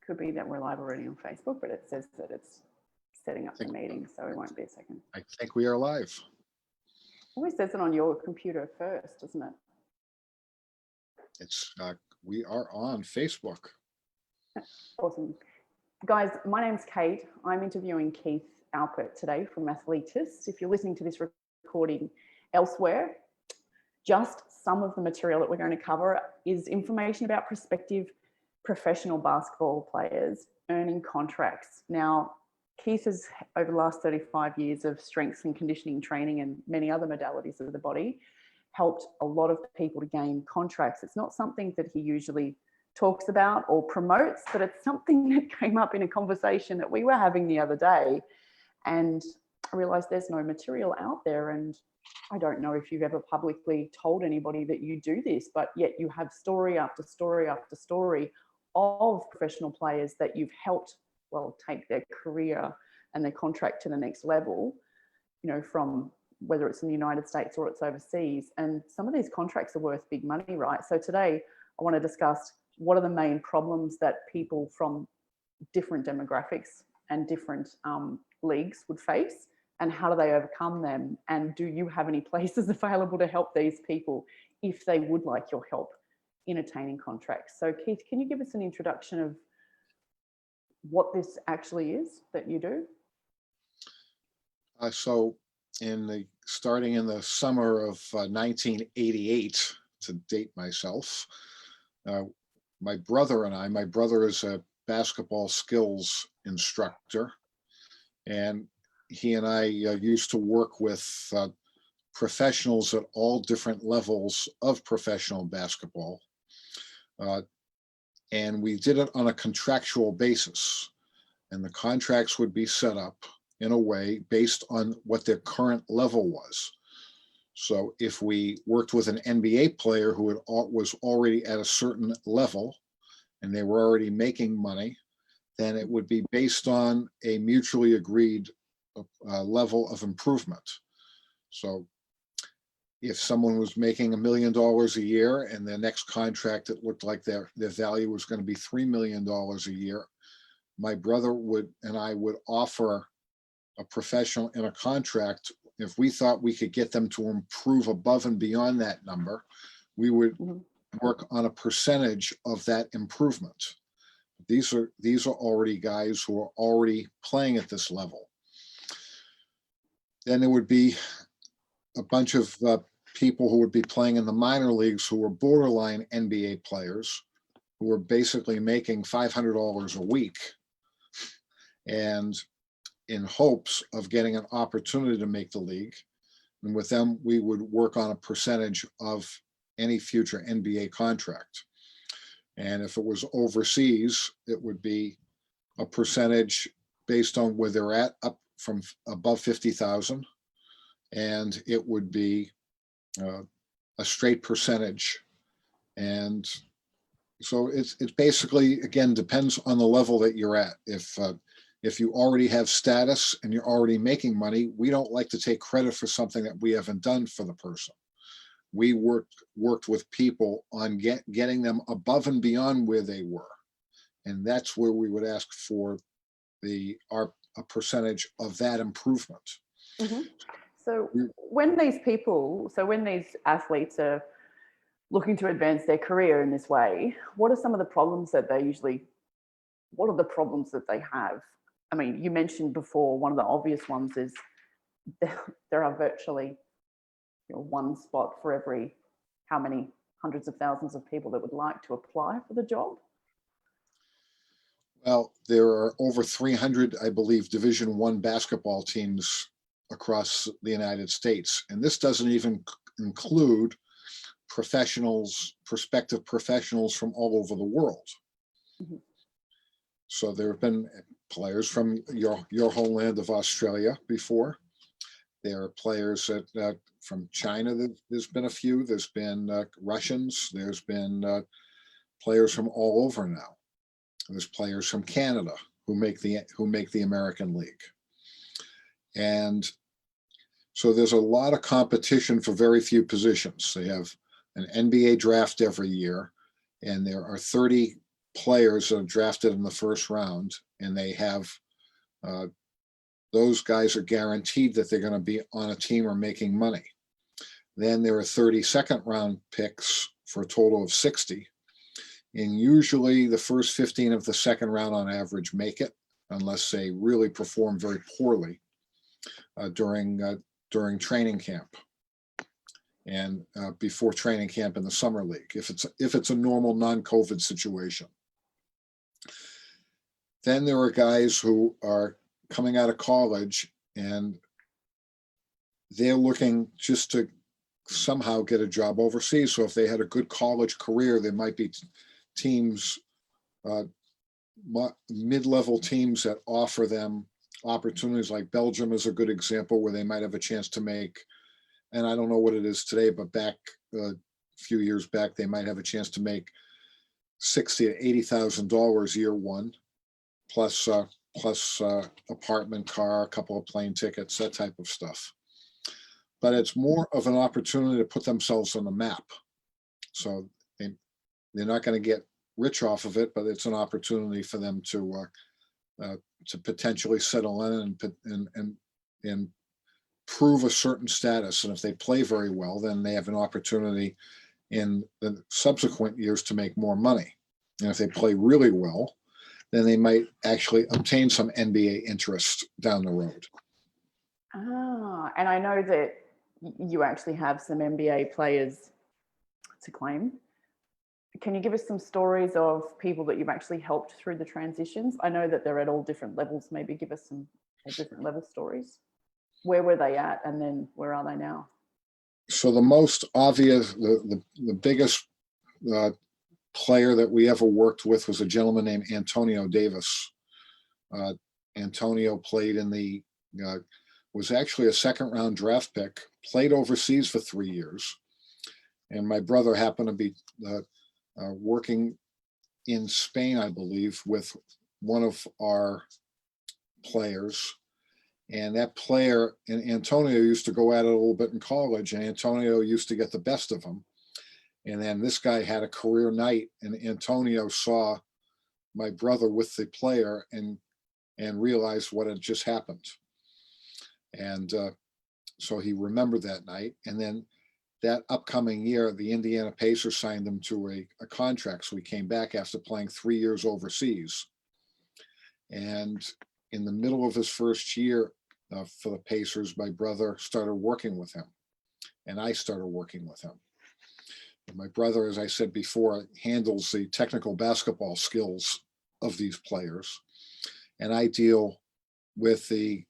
Could be that we're live already on Facebook, but it says that it's setting up the meeting, so it won't be a second. I think we are live. Always says it on your computer first, doesn't it? It's we are on Facebook. Awesome. Guys, my name's Kate. I'm interviewing Keith Alpert today from Athletist. If you're listening to this recording elsewhere, just some of the material that we're going to cover is information about prospective professional basketball players earning contracts. Now, Keith has, over the last 35 years of strength and conditioning training and many other modalities of the body, helped a lot of people to gain contracts. It's not something that he usually talks about or promotes, but it's something that came up in a conversation that we were having the other day. And I realized there's no material out there. And I don't know if you've ever publicly told anybody that you do this, but yet you have story after story after story of professional players that you've helped, well, take their career and their contract to the next level, you know, from whether it's in the United States or it's overseas. And some of these contracts are worth big money, right? So today I want to discuss what are the main problems that people from different demographics and different leagues would face, and how do they overcome them? And do you have any places available to help these people if they would like your help in attaining contracts? So Keith, can you give us an introduction of what this actually is that you do? So starting in the summer of 1988, to date myself, my brother is a basketball skills instructor, and he and I used to work with professionals at all different levels of professional basketball. And we did it on a contractual basis, and the contracts would be set up in a way based on what their current level was. So if we worked with an NBA player who was already at a certain level and they were already making money, then it would be based on a mutually agreed level of improvement. So if someone was making $1 million a year and their next contract, it looked like their value was going to be $3 million a year, my brother and I would offer a professional in a contract. If we thought we could get them to improve above and beyond that number, we would work on a percentage of that improvement. These are already guys who are already playing at this level. Then there would be a bunch of people who would be playing in the minor leagues who were borderline NBA players, who were basically making $500 a week, and in hopes of getting an opportunity to make the league. And with them, we would work on a percentage of any future NBA contract. And if it was overseas, it would be a percentage based on where they're at, up from above 50,000. And it would be a straight percentage. And so it's basically, again, depends on the level that you're at. If you already have status and you're already making money, we don't like to take credit for something that we haven't done for the person. We worked with people on getting them above and beyond where they were. And that's where we would ask for a percentage of that improvement. Mm-hmm. So when these athletes are looking to advance their career in this way, what are some of the problems that they have? I mean, you mentioned before, one of the obvious ones is there are virtually one spot for every how many hundreds of thousands of people that would like to apply for the job? Well, there are over 300, I believe, Division I basketball teams across the United States. And this doesn't even include prospective professionals from all over the world. Mm-hmm. So there have been players from your homeland of Australia before. There are players from China. There's been a few. There's been Russians. There's been players from all over now. There's players from Canada who make the American League. And so there's a lot of competition for very few positions. They have an NBA draft every year, and there are 30 players that are drafted in the first round, and they have those guys are guaranteed that they're going to be on a team or making money. Then there are 30 second round picks for a total of 60. And usually the first 15 of the second round on average make it, unless they really perform very poorly during training camp and before training camp in the summer league, if it's a normal non-COVID situation. Then there are guys who are coming out of college and they're looking just to somehow get a job overseas. So if they had a good college career, there might be teams, mid-level teams that offer them opportunities. Like Belgium is a good example where they might have a chance to make, and I don't know what it is today, but back a few years back, they might have a chance to make $60,000 to $80,000 year one, plus apartment, car, a couple of plane tickets, that type of stuff. But it's more of an opportunity to put themselves on the map. So they're not going to get rich off of it, but it's an opportunity for them to potentially settle in and prove a certain status. And if they play very well, then they have an opportunity in the subsequent years to make more money. And if they play really well, then they might actually obtain some NBA interest down the road. Ah, and I know that you actually have some NBA players to claim. Can you give us some stories of people that you've actually helped through the transitions? I know that they're at all different levels. Maybe give us some different level stories. Where were they at, and then where are they now? So the most obvious, the biggest player that we ever worked with was a gentleman named Antonio Davis. Antonio played in was actually a second round draft pick, played overseas for 3 years. And my brother happened to be working in Spain, I believe, with one of our players. And that player and Antonio used to go at it a little bit in college, and Antonio used to get the best of him. And then this guy had a career night, and Antonio saw my brother with the player and realized what had just happened. And so he remembered that night. And then that upcoming year, the Indiana Pacers signed him to a contract. So he came back after playing 3 years overseas. And in the middle of his first year for the Pacers, my brother started working with him, and I started working with him. And my brother, as I said before, handles the technical basketball skills of these players, and I deal with the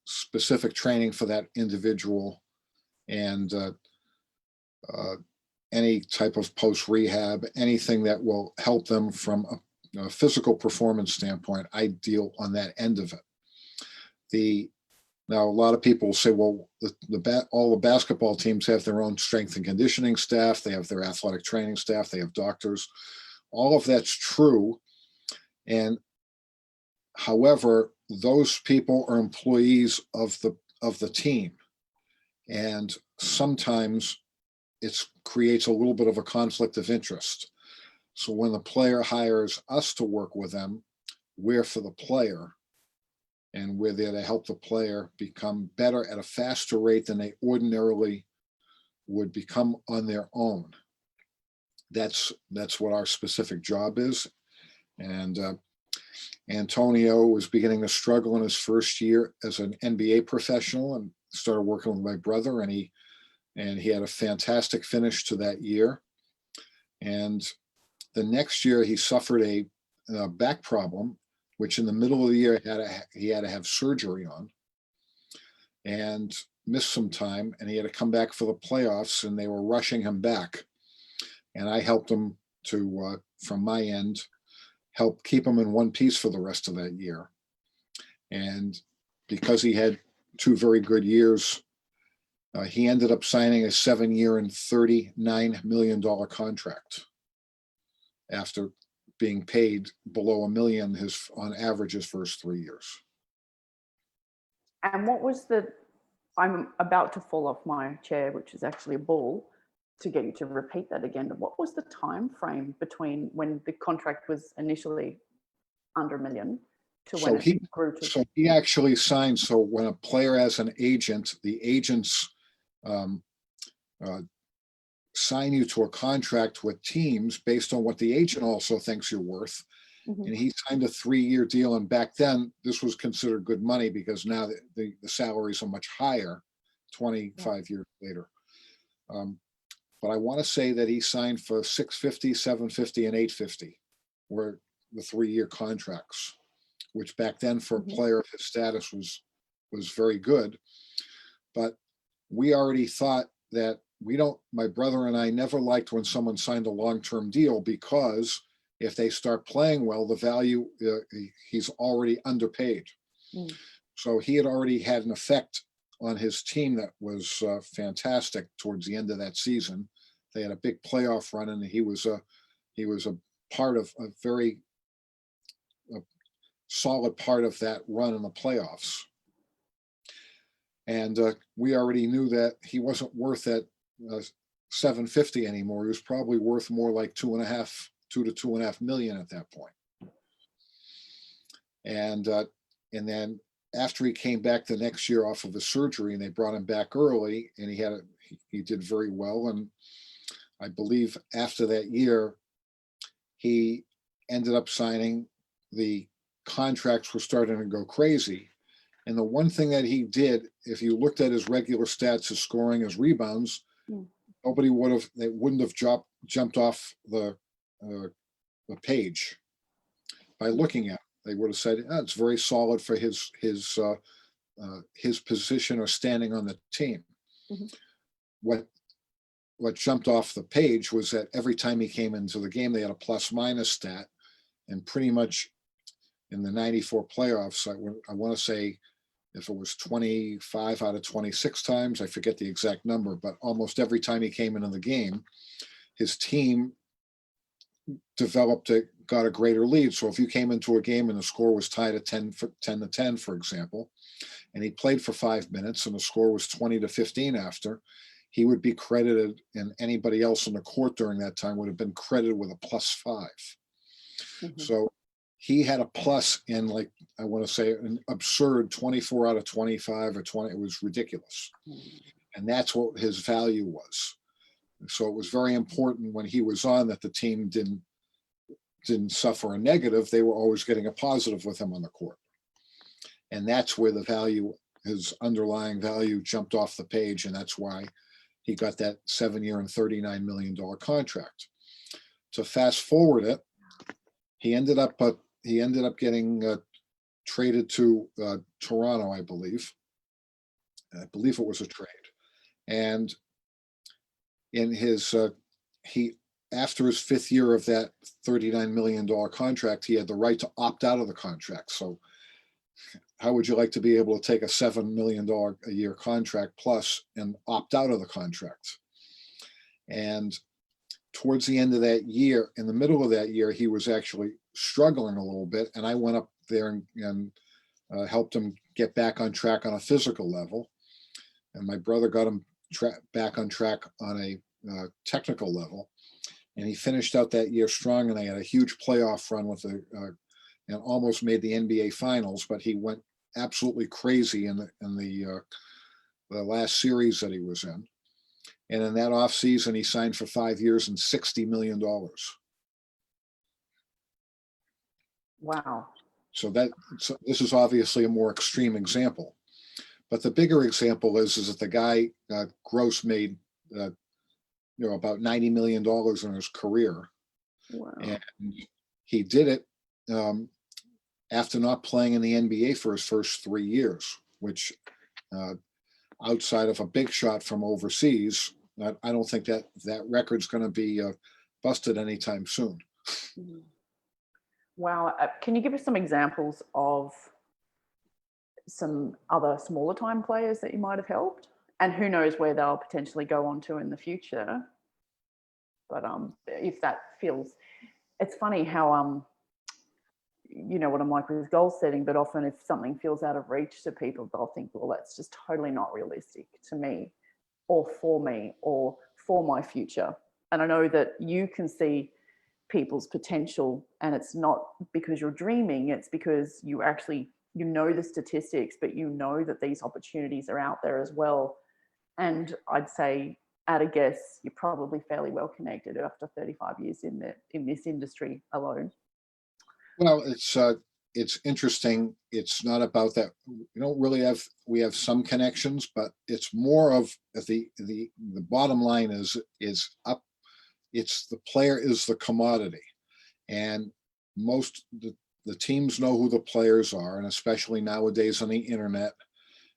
specific training for that individual and any type of post-rehab, anything that will help them from a physical performance standpoint. I deal on that end of it. Now, a lot of people say, well, all the basketball teams have their own strength and conditioning staff. They have their athletic training staff. They have doctors. All of that's true. And however, those people are employees of the team. And sometimes it creates a little bit of a conflict of interest. So when the player hires us to work with them, we're for the player, and we're there to help the player become better at a faster rate than they ordinarily would become on their own. That's what our specific job is. And Antonio was beginning to struggle in his first year as an NBA professional and started working with my brother, and he had a fantastic finish to that year. And the next year he suffered a back problem, which in the middle of the year he had to have surgery on, and missed some time, and he had to come back for the playoffs, and they were rushing him back. And I helped him to, from my end, help keep him in one piece for the rest of that year. And because he had 2 very good years, he ended up signing a 7-year and $39 million contract after being paid below $1 million on average his first 3 years. And what was I'm about to fall off my chair, which is actually a ball. to get you to repeat that again. What was the time frame between when the contract was initially under $1 million to when it grew to? So he actually signed. So when a player has an agent, the agents sign you to a contract with teams based on what the agent also thinks you're worth. Mhm. And he signed a 3-year deal. And back then, this was considered good money because now the salaries are much higher 25 years later. But I want to say that he signed for 650, 750, and 850 were the 3-year contracts, which back then for a player of his status was very good. But we already thought that my brother and I never liked when someone signed a long-term deal, because if they start playing well, the value, he's already underpaid. So he had already had an effect on his team that was fantastic towards the end of that season. They had a big playoff run, and he was a part of a very solid part of that run in the playoffs. And we already knew that he wasn't worth that 750 anymore. He was probably worth more like 2.5 to 2.5 million at that point. And then after he came back the next year off of his surgery, and they brought him back early, and he did very well. And I believe after that year, he ended up signing. The contracts were starting to go crazy. And the one thing that he did, if you looked at his regular stats, his scoring, his rebounds, they wouldn't have jumped off the page by looking at it. They would have said, it's very solid for his position or standing on the team. What jumped off the page was that every time he came into the game, they had a plus minus stat, and pretty much in the 94 playoffs, I want to say, if it was 25 out of 26 times, I forget the exact number, but almost every time he came into the game, his team got a greater lead. So if you came into a game and the score was tied at 10 to 10, for example, and he played for 5 minutes and the score was 20 to 15 after, he would be credited, and anybody else on the court during that time would have been credited with a +5. So he had a plus in, like, I want to say, an absurd 24 out of 25 or 20. It was ridiculous. And that's what his value was. So it was very important when he was on that the team didn't suffer a negative. They were always getting a positive with him on the court. And that's where the value, his underlying value, jumped off the page. And that's why he got that 7-year and $39 million contract. To fast forward it, he ended up getting traded to Toronto, I believe. I believe it was a trade. And in his after his 5th year of that $39 million contract, he had the right to opt out of the contract. So how would you like to be able to take a $7 million a year contract plus and opt out of the contract? And towards the end of that year, in the middle of that year, he was actually struggling a little bit. And I went up there and helped him get back on track on a physical level. And my brother got him back on track on a technical level. And he finished out that year strong, and they had a huge playoff run and almost made the NBA Finals. But he went absolutely crazy in the last series that he was in. And in that offseason, he signed for 5 years and $60 million. Wow. So this is obviously a more extreme example. But the bigger example is that the guy, Gross, made about $90 million in his career. Wow. And he did it after not playing in the NBA for his first 3 years, which outside of a big shot from overseas, I don't think that record's going to be busted anytime soon. Wow. Can you give us some examples of some other smaller time players that you might have helped? And who knows where they'll potentially go on to in the future. But if that feels, it's funny how, you know what I'm like with goal setting, but often if something feels out of reach to people, they'll think, well, that's just totally not realistic to me or for me or for my future. And I know that you can see people's potential, and it's not because you're dreaming, it's because you actually, you know the statistics, but you know that these opportunities are out there as well. And I'd say, at a guess, you're probably fairly well connected after 35 years in this industry alone. Well, it's interesting. It's not about that. We don't really have, we have some connections, but it's more of the bottom line is up. It's the player is the commodity, and the teams know who the players are, and especially nowadays on the internet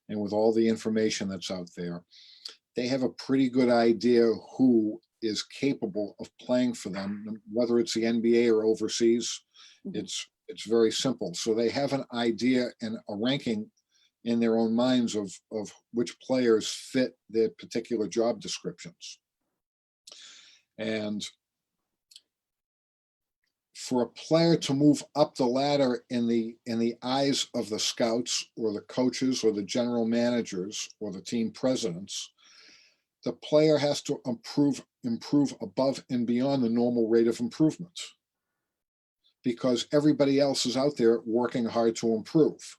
and with all the information that's out there, they have a pretty good idea who is capable of playing for them, whether it's the NBA or overseas. It's very simple. So they have an idea and a ranking in their own minds of which players fit their particular job descriptions. And for a player to move up the ladder in the eyes of the scouts or the coaches or the general managers or the team presidents, the player has to improve above and beyond the normal rate of improvement, because everybody else is out there working hard to improve.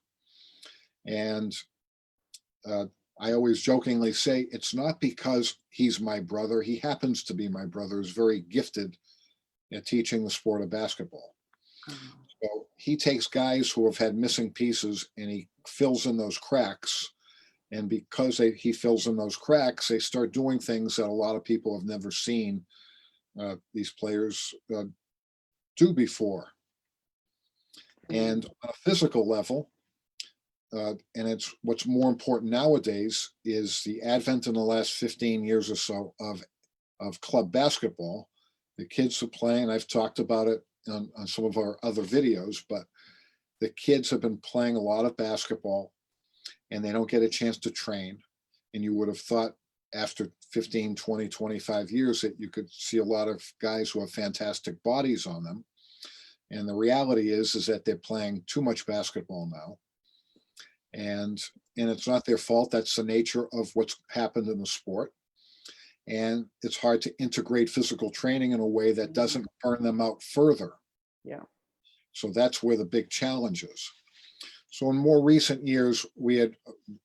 And I always jokingly say, it's not because he's my brother. He happens to be my brother, who's very gifted at teaching the sport of basketball. So he takes guys who have had missing pieces and he fills in those cracks. And because he fills in those cracks, they start doing things that a lot of people have never seen these players do before. And on a physical level, and it's what's more important nowadays is the advent in the last 15 years or so of club basketball. The kids are playing, I've talked about it on some of our other videos, but the kids have been playing a lot of basketball and they don't get a chance to train. And you would have thought after 15, 20, 25 years that you could see a lot of guys who have fantastic bodies on them. And the reality is that they're playing too much basketball now. And it's not their fault. That's the nature of what's happened in the sport. And it's hard to integrate physical training in a way that doesn't burn them out further. Yeah. So that's where the big challenge is. So in more recent years, we had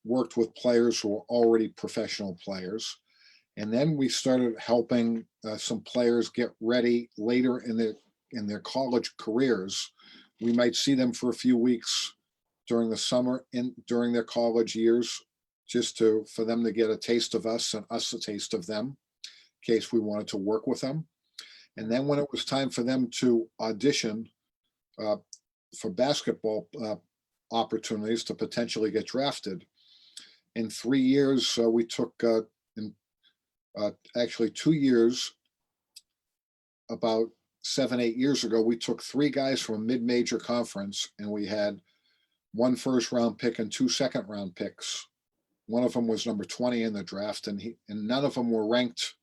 worked with players who were already professional players. And then we started helping some players get ready later in their college careers. We might see them for a few weeks during the summer and during their college years, just for them to get a taste of us and us a taste of them, in case we wanted to work with them. And then when it was time for them to audition for basketball opportunities to potentially get drafted, in 3 years, we took, actually 2 years, about 7, 8 years ago, we took 3 guys from a mid-major conference, and we had 1 first-round pick and 2 second-round picks. One of them was number 20 in the draft, and none of them were ranked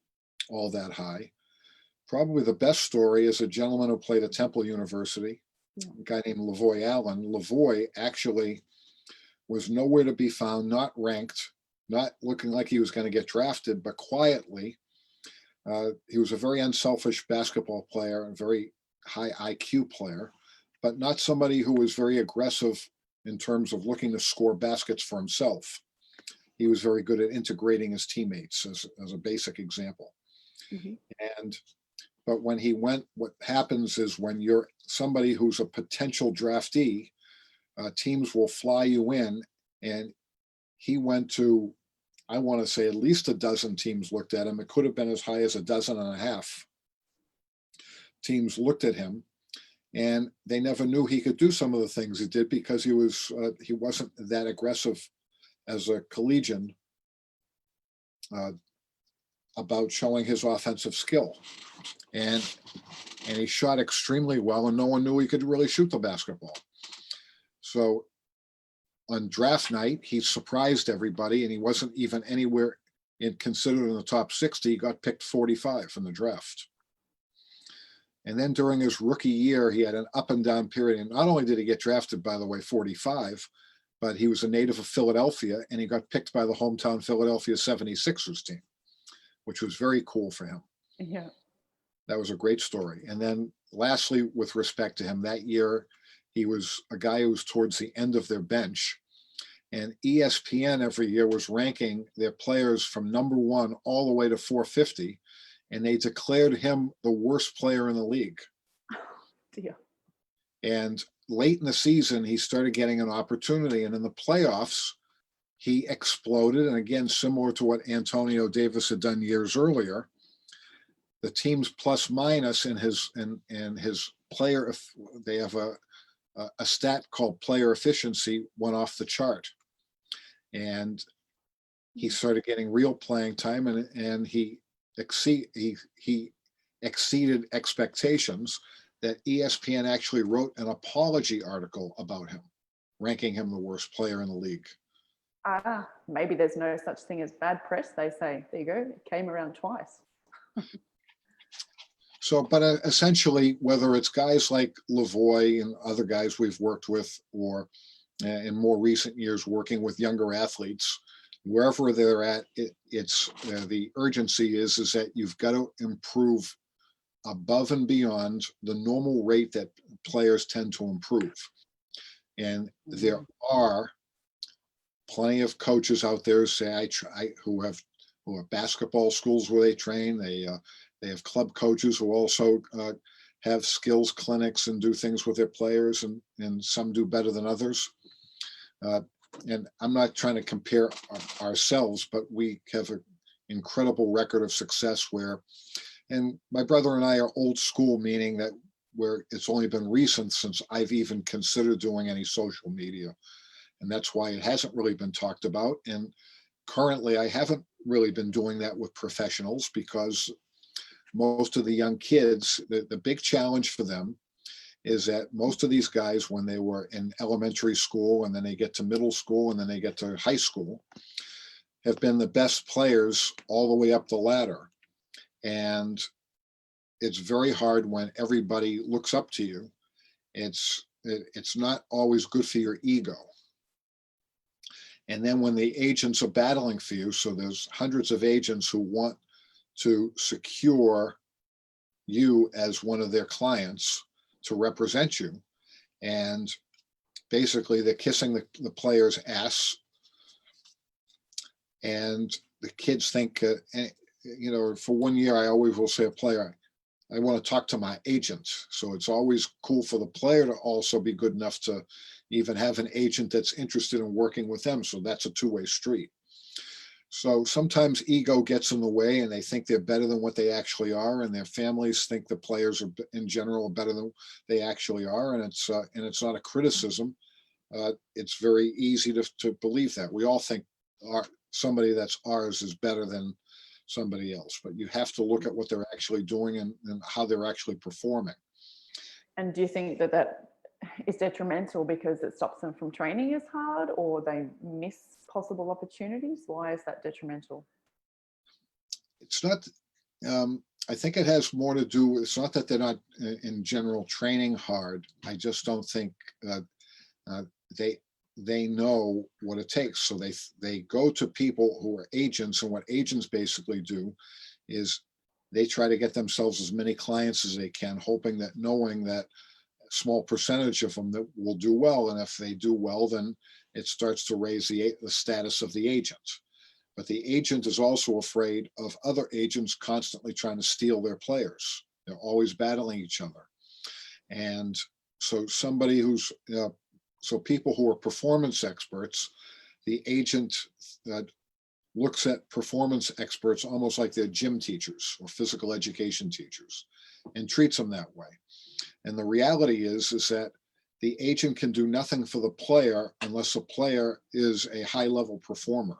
all that high. Probably the best story is a gentleman who played at Temple University, a guy named Lavoy Allen. Lavoy actually was nowhere to be found, not ranked, not looking like he was going to get drafted, but quietly, he was a very unselfish basketball player, a very high IQ player, but not somebody who was very aggressive in terms of looking to score baskets for himself. He was very good at integrating his teammates, as a basic example. But when he went, what happens is when you're somebody who's a potential draftee, teams will fly you in, and he went to, I want to say at least a dozen teams looked at him. It could have been as high as 12.5 teams looked at him, and they never knew he could do some of the things he did because he wasn't that aggressive as a collegian about showing his offensive skill. And he shot extremely well, and no one knew he could really shoot the basketball. So on draft night, he surprised everybody, and he wasn't even anywhere considered in the top 60. He got picked 45 in the draft. And then during his rookie year, he had an up and down period. And not only did he get drafted, by the way, 45, but he was a native of Philadelphia, and he got picked by the hometown Philadelphia 76ers team. which was very cool for him. Yeah. That was a great story. And then lastly, with respect to him, that year, he was a guy who was towards the end of their bench. And ESPN every year was ranking their players from number 1 all the way to 450. And they declared him the worst player in the league. Dear. And late in the season, he started getting an opportunity. And in the playoffs, he exploded. And again, similar to what Antonio Davis had done years earlier, the team's plus minus in his player, they have a stat called player efficiency, went off the chart. And he started getting real playing time, and he exceeded expectations. That ESPN actually wrote an apology article about him, ranking him the worst player in the league. Maybe there's no such thing as bad press, they say. There you go. It came around twice. So, but essentially, whether it's guys like Lavoie and other guys we've worked with, or in more recent years working with younger athletes, wherever they're at, it's the urgency is that you've got to improve above and beyond the normal rate that players tend to improve. And there are plenty of coaches out there, say who have basketball schools where they train. They have club coaches who also have skills clinics and do things with their players, and some do better than others. And I'm not trying to compare ourselves, but we have an incredible record of success where, and my brother and I are old school, meaning that where it's only been recent since I've even considered doing any social media. And that's why it hasn't really been talked about. And currently I haven't really been doing that with professionals, because most of the young kids, the big challenge for them is that most of these guys, when they were in elementary school and then they get to middle school and then they get to high school, have been the best players all the way up the ladder. And it's very hard when everybody looks up to you. It's not always good for your ego. And then when the agents are battling for you, so there's hundreds of agents who want to secure you as one of their clients to represent you. And basically they're kissing the player's ass. And the kids think, for 1 year, I always will say a player, I want to talk to my agent. So it's always cool for the player to also be good enough to even have an agent that's interested in working with them. So that's a two-way street. So sometimes ego gets in the way and they think they're better than what they actually are, and their families think the players are in general better than they actually are. And it's not a criticism. It's very easy to believe that. We all think somebody that's ours is better than somebody else, but you have to look at what they're actually doing and how they're actually performing. And do you think that is detrimental because it stops them from training as hard, or they miss possible opportunities? Why is that detrimental? It's not, I think it has more to do with, it's not that they're not in general training hard. I just don't think they know what it takes. So they go to people who are agents, and what agents basically do is they try to get themselves as many clients as they can, knowing that a small percentage of them that will do well. And if they do well, then it starts to raise the status of the agent. But the agent is also afraid of other agents constantly trying to steal their players. They're always battling each other. And so so people who are performance experts, the agent looks at performance experts almost like they're gym teachers or physical education teachers, and treats them that way. And the reality is that the agent can do nothing for the player unless the player is a high-level performer.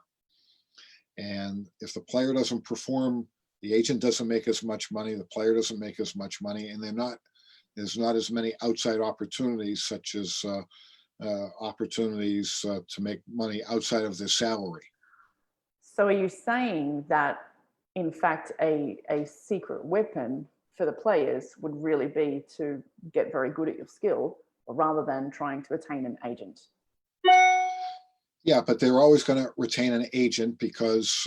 And if the player doesn't perform, the agent doesn't make as much money, the player doesn't make as much money, and there's not as many outside opportunities, such as opportunities to make money outside of their salary. So are you saying that, in fact, a secret weapon for the players would really be to get very good at your skill rather than trying to attain an agent? Yeah, but they're always going to retain an agent because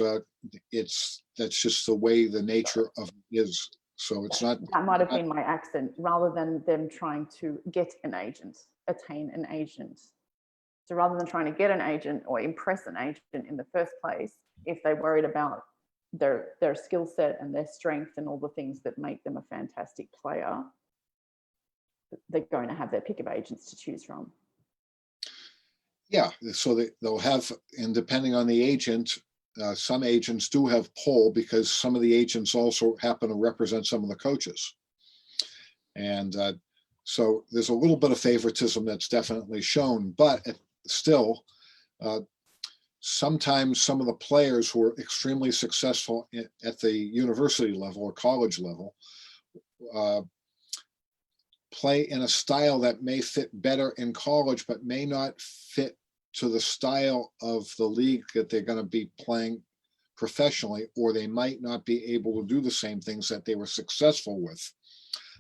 that's just the way the nature of it is. So it's not. That might have been my accent, rather than them trying to get an agent, attain an agent. So rather than trying to get an agent or impress an agent in the first place, if they worried about their skill set and their strength and all the things that make them a fantastic player, they're going to have their pick of agents to choose from. Yeah, so they'll have, and depending on the agent, some agents do have pull because some of the agents also happen to represent some of the coaches. And so there's a little bit of favoritism that's definitely shown, but still, sometimes some of the players who are extremely successful at the university level or college level play in a style that may fit better in college, but may not fit to the style of the league that they're going to be playing professionally, or they might not be able to do the same things that they were successful with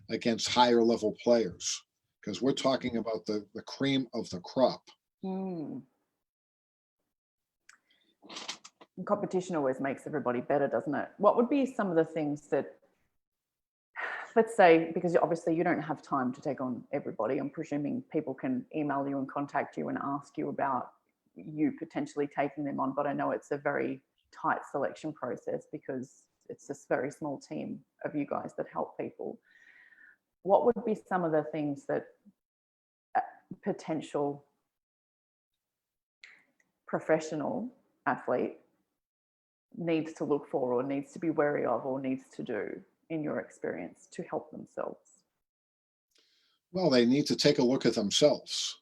against higher level players, because we're talking about the cream of the crop. Competition always makes everybody better, doesn't it? What would be some of the things that, let's say, because obviously you don't have time to take on everybody, I'm presuming people can email you and contact you and ask you about you potentially taking them on, but I know it's a very tight selection process because it's this very small team of you guys that help people. What would be some of the things that a potential professional athlete needs to look for, or needs to be wary of, or needs to do, in your experience, to help themselves? Well, they need to take a look at themselves.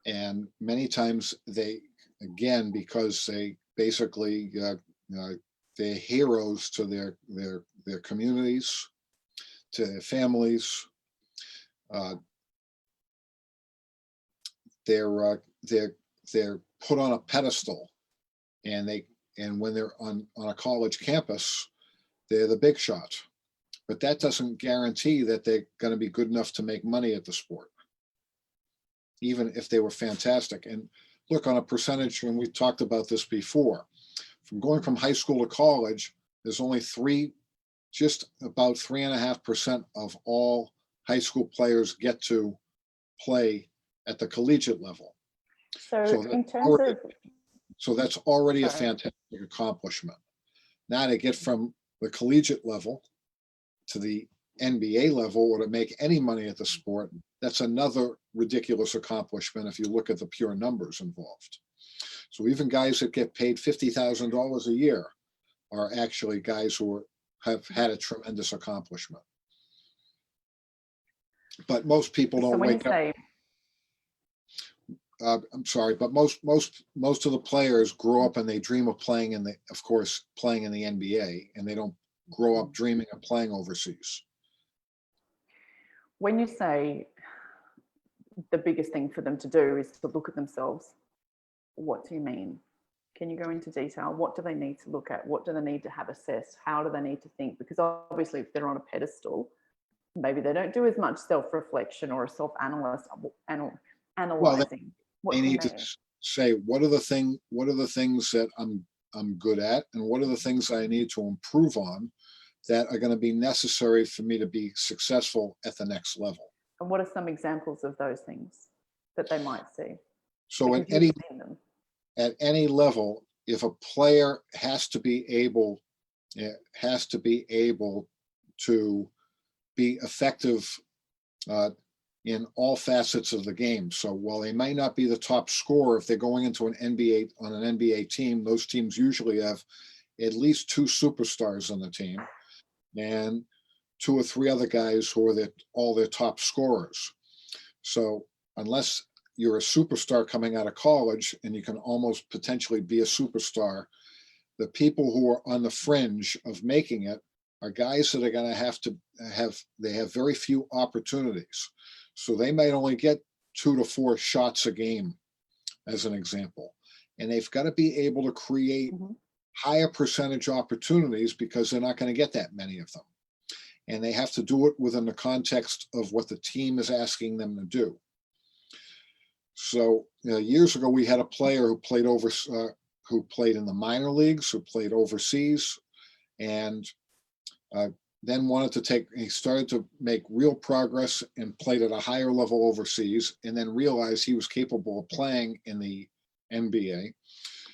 And many times they, again, because they basically, they're heroes to their communities, to their families. They're put on a pedestal, and when they're on a college campus, they're the big shot. But that doesn't guarantee that they're going to be good enough to make money at the sport, even if they were fantastic. And look, on a percentage, and we talked about this before, from going from high school to college, there's only just about 3.5% of all high school players get to play at the collegiate level. So in terms of, so that's already a fantastic accomplishment. Now to get from the collegiate level to the NBA level, or to make any money at the sport, that's another ridiculous accomplishment if you look at the pure numbers involved. So even guys that get paid $50,000 a year are actually guys who have had a tremendous accomplishment. But most people don't wake up. I'm sorry, but most of the players grow up and they dream of playing in the NBA, and they don't grow up dreaming of playing overseas. When you say the biggest thing for them to do is to look at themselves, what do you mean? Can you go into detail? What do they need to look at? What do they need to have assessed? How do they need to think? Because obviously if they're on a pedestal, maybe they don't do as much self-reflection or analyzing. Well, they need to say, what are the things that I'm good at, and what are the things I need to improve on that are going to be necessary for me to be successful at the next level. And what are some examples of those things that they might see? So at any level, if a player has to be able to be effective in all facets of the game. So while they might not be the top scorer, if they're going into an NBA team, those teams usually have at least 2 superstars on the team and 2 or 3 other guys who are all their top scorers. So unless you're a superstar coming out of college, and you can almost potentially be a superstar, the people who are on the fringe of making it are guys that are going to have very few opportunities. So they might only get 2 to 4 shots a game, as an example. And they've got to be able to create higher percentage opportunities because they're not going to get that many of them. And they have to do it within the context of what the team is asking them to do. So years ago, we had a player who played who played in the minor leagues, who played overseas, and then he started to make real progress and played at a higher level overseas, and then realized he was capable of playing in the NBA.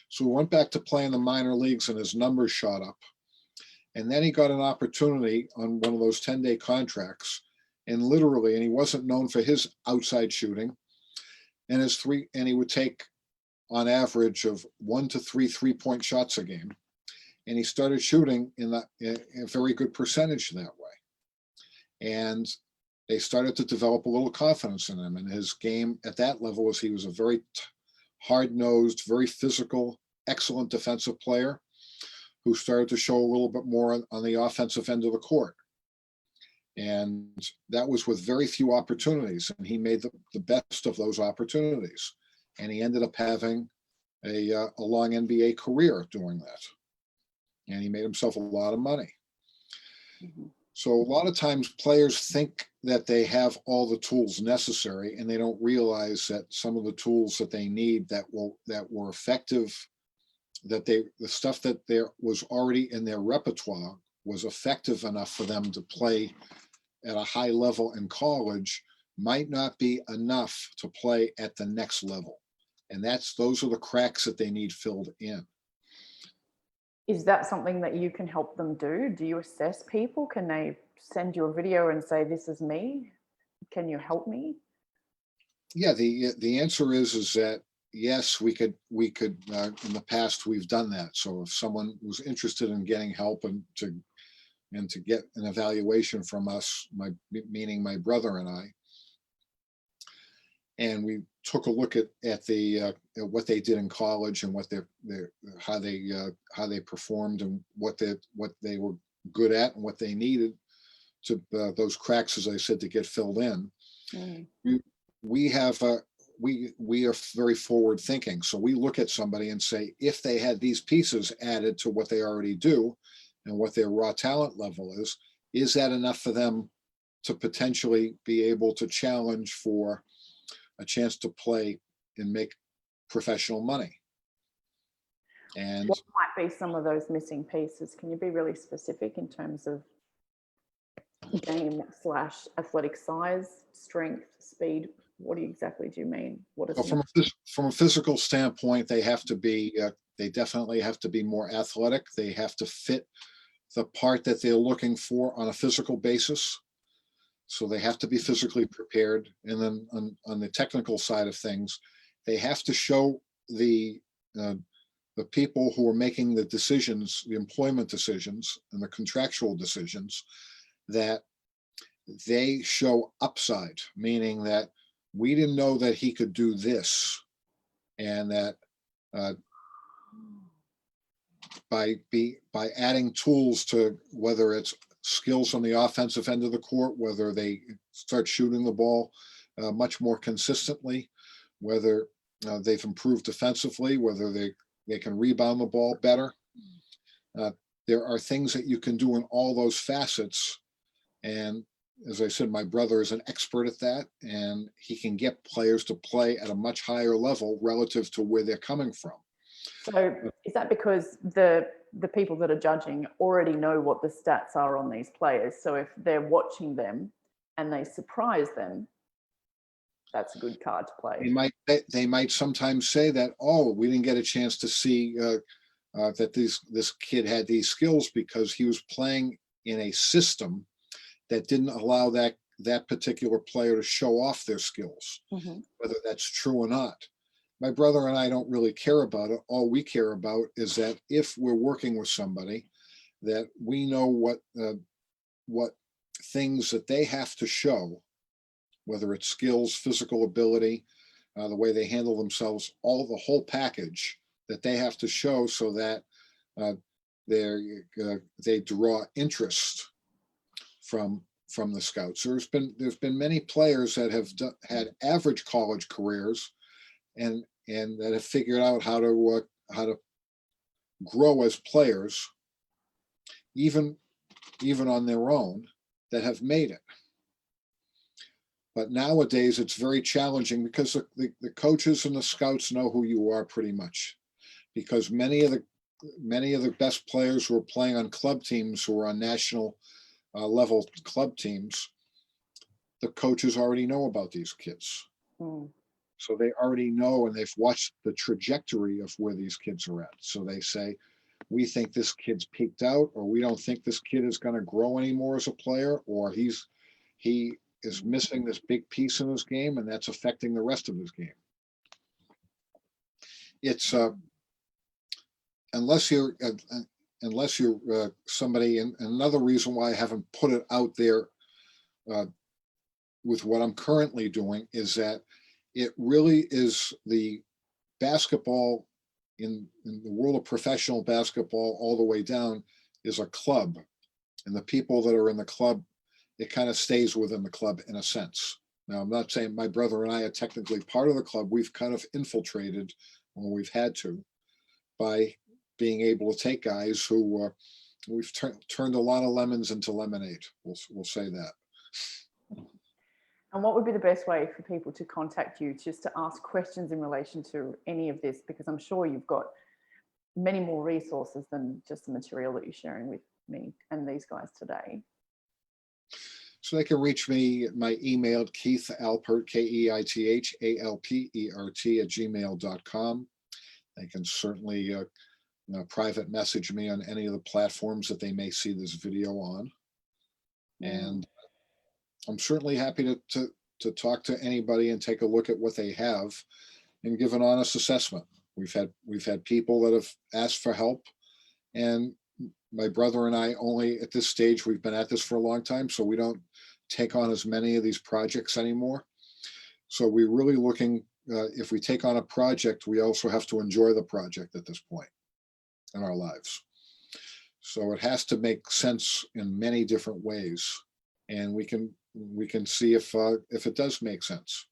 So he went back to play in the minor leagues, and his numbers shot up. And then he got an opportunity on one of those 10-day contracts, and he wasn't known for his outside shooting, and he would take on average of 1 to 3 3-point shots a game. And he started shooting in a very good percentage that way. And they started to develop a little confidence in him. And his game at that level was he was a very hard-nosed, very physical, excellent defensive player who started to show a little bit more on the offensive end of the court. And that was with very few opportunities. And he made the best of those opportunities. And he ended up having a long NBA career doing that. And he made himself a lot of money. Mm-hmm. So a lot of times players think that they have all the tools necessary, and they don't realize that some of the tools that they need that were effective, the stuff that there was already in their repertoire was effective enough for them to play at a high level in college, might not be enough to play at the next level. And those are the cracks that they need filled in. Is that something that you can help them do? Do you assess people? Can they send you a video and say, this is me? Can you help me? Yeah, the answer is that yes, we could in the past we've done that. So if someone was interested in getting help and to get an evaluation from us, meaning my brother and I, and we took a look at what they did in college and how they performed and what they were good at and what they needed to those cracks, as I said, to get filled in. Mm. We are very forward thinking. So we look at somebody and say, if they had these pieces added to what they already do and what their raw talent level is that enough for them to potentially be able to challenge for a chance to play and make professional money? And what might be some of those missing pieces? Can you be really specific in terms of game / athletic size, strength, speed? What exactly do you mean? From a physical standpoint, they definitely have to be more athletic. They have to fit the part that they're looking for on a physical basis. So they have to be physically prepared. And then on the technical side of things, they have to show the people who are making the decisions, the employment decisions and the contractual decisions, that they show upside, meaning that we didn't know that he could do this, and that by adding tools to, whether it's skills on the offensive end of the court, whether they start shooting the ball much more consistently, whether they've improved defensively, whether they can rebound the ball better. There are things that you can do in all those facets. And as I said, my brother is an expert at that, and he can get players to play at a much higher level relative to where they're coming from. So is that because the people that are judging already know what the stats are on these players? So if they're watching them and they surprise them, that's a good card to play. They might sometimes say that, oh, we didn't get a chance to see that this kid had these skills because he was playing in a system that didn't allow that particular player to show off their skills, Mm-hmm. whether that's true or not. My brother and I don't really care about it. All we care about is that if we're working with somebody, that we know what things that they have to show, whether it's skills, physical ability, the way they handle themselves, the whole package that they have to show, so that they draw interest from the scouts. There's been many players that have had average college careers and that have figured out how to grow as players, even on their own, that have made it. But nowadays it's very challenging because the coaches and the scouts know who you are pretty much, because many of the best players who are playing on club teams, who are on national level club teams, the coaches already know about these kids. Mm. So they already know, and they've watched the trajectory of where these kids are at. So they say, we think this kid's peaked out, or we don't think this kid is going to grow anymore as a player, or he is missing this big piece in his game, and that's affecting the rest of his game. It's unless you're somebody, and another reason why I haven't put it out there with what I'm currently doing is that it really is the basketball in the world of professional basketball all the way down is a club, and the people that are in the club, it kind of stays within the club in a sense. Now, I'm not saying my brother and I are technically part of the club. We've kind of infiltrated when we've had to by being able to take guys who we've turned a lot of lemons into lemonade. We'll say that. And what would be the best way for people to contact you just to ask questions in relation to any of this? Because I'm sure you've got many more resources than just the material that you're sharing with me and these guys today. So they can reach me at my email, Keith Alpert, KeithAlpert @gmail.com. They can certainly private message me on any of the platforms that they may see this video on. And I'm certainly happy to talk to anybody and take a look at what they have and give an honest assessment. We've had people that have asked for help, and my brother and I only at this stage, we've been at this for a long time, so we don't take on as many of these projects anymore. So we're really looking, if we take on a project, we also have to enjoy the project at this point in our lives. So it has to make sense in many different ways, and we can see if it does make sense.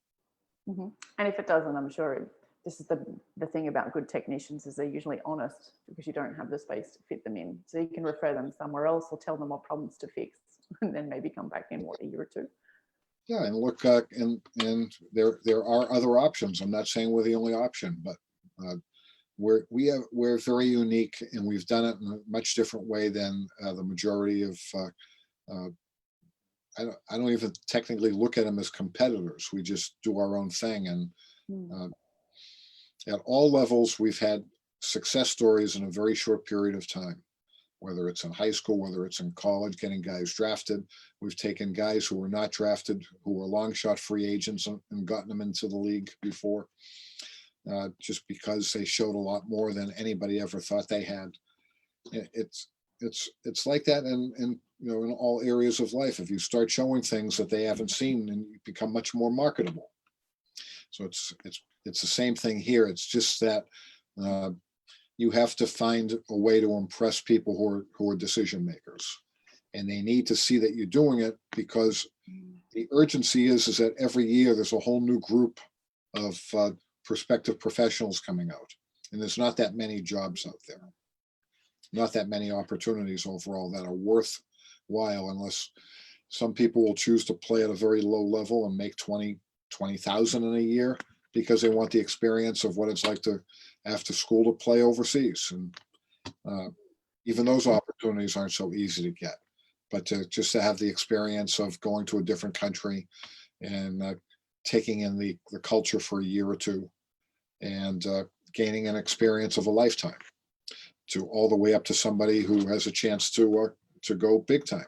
Mm-hmm. And if it doesn't, I'm sure this is the thing about good technicians is they're usually honest, because you don't have the space to fit them in. So you can refer them somewhere else or tell them what problems to fix, and then maybe come back in a year or two. Yeah, and look, and there are other options. I'm not saying we're the only option, but we're very unique, and we've done it in a much different way than the majority of. I don't even technically look at them as competitors. We just do our own thing, and at all levels, we've had success stories in a very short period of time. Whether it's in high school, whether it's in college, getting guys drafted. We've taken guys who were not drafted, who were long shot free agents, and gotten them into the league before, just because they showed a lot more than anybody ever thought they had. It's like that in all areas of life. If you start showing things that they haven't seen, and you become much more marketable. So it's the same thing here. It's just that you have to find a way to impress people who are decision makers, and they need to see that you're doing it, because the urgency is that every year there's a whole new group of prospective professionals coming out, and there's not that many jobs out there, not that many opportunities overall that are worthwhile, unless some people will choose to play at a very low level and make 20,000 in a year because they want the experience of what it's like to after school to play overseas. And even those opportunities aren't so easy to get, but just to have the experience of going to a different country and taking in the culture for a year or two, and gaining an experience of a lifetime, to all the way up to somebody who has a chance to go big time.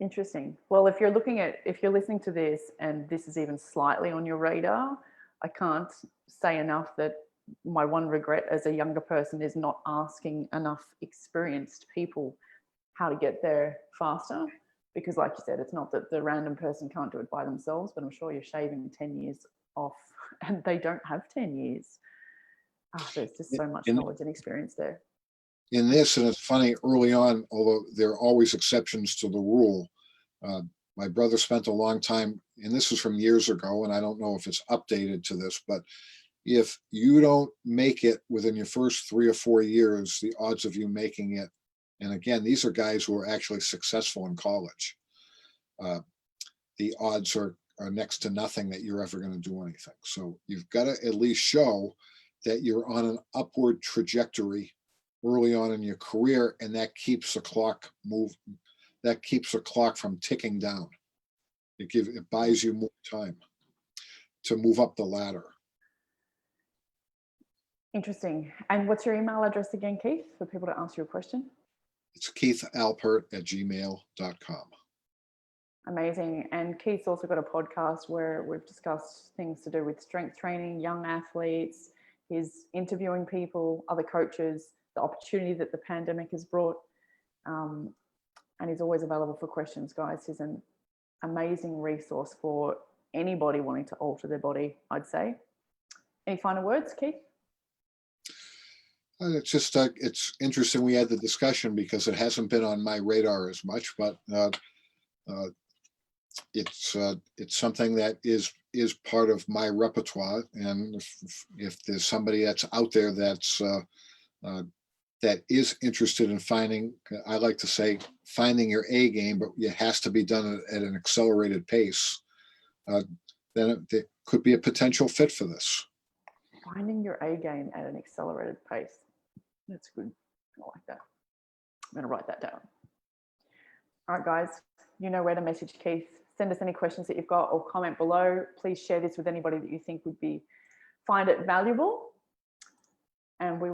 Interesting. Well, if you're listening to this and this is even slightly on your radar, I can't say enough that my one regret as a younger person is not asking enough experienced people how to get there faster. Because like you said, it's not that the random person can't do it by themselves, but I'm sure you're shaving 10 years off and they don't have 10 years. There's just so much knowledge and experience there. In this, and it's funny, early on, although there are always exceptions to the rule, my brother spent a long time, and this is from years ago, and I don't know if it's updated to this, but if you don't make it within your first 3 or 4 years, the odds of you making it, and again, these are guys who are actually successful in college, the odds are next to nothing that you're ever going to do anything. So you've got to at least show that you're on an upward trajectory early on in your career, and that keeps the clock from ticking down. It buys you more time to move up the ladder. Interesting. And what's your email address again, Keith, for people to ask you a question? It's keithalpert@gmail.com. Amazing. And Keith's also got a podcast where we've discussed things to do with strength training, young athletes. He's interviewing people, other coaches, the opportunity that the pandemic has brought. And he's always available for questions, guys. He's an amazing resource for anybody wanting to alter their body, I'd say. Any final words, Keith? It's just it's interesting we had the discussion because it hasn't been on my radar as much, but it's something that is part of my repertoire. And if there's somebody that's out there that's that is interested in finding, I like to say, finding your A game, but it has to be done at an accelerated pace, then it could be a potential fit for this. Finding your A game at an accelerated pace. That's good. I like that. I'm going to write that down. All right, guys, you know where to message Keith. Send us any questions that you've got or comment below. Please share this with anybody that you think would find it valuable. And we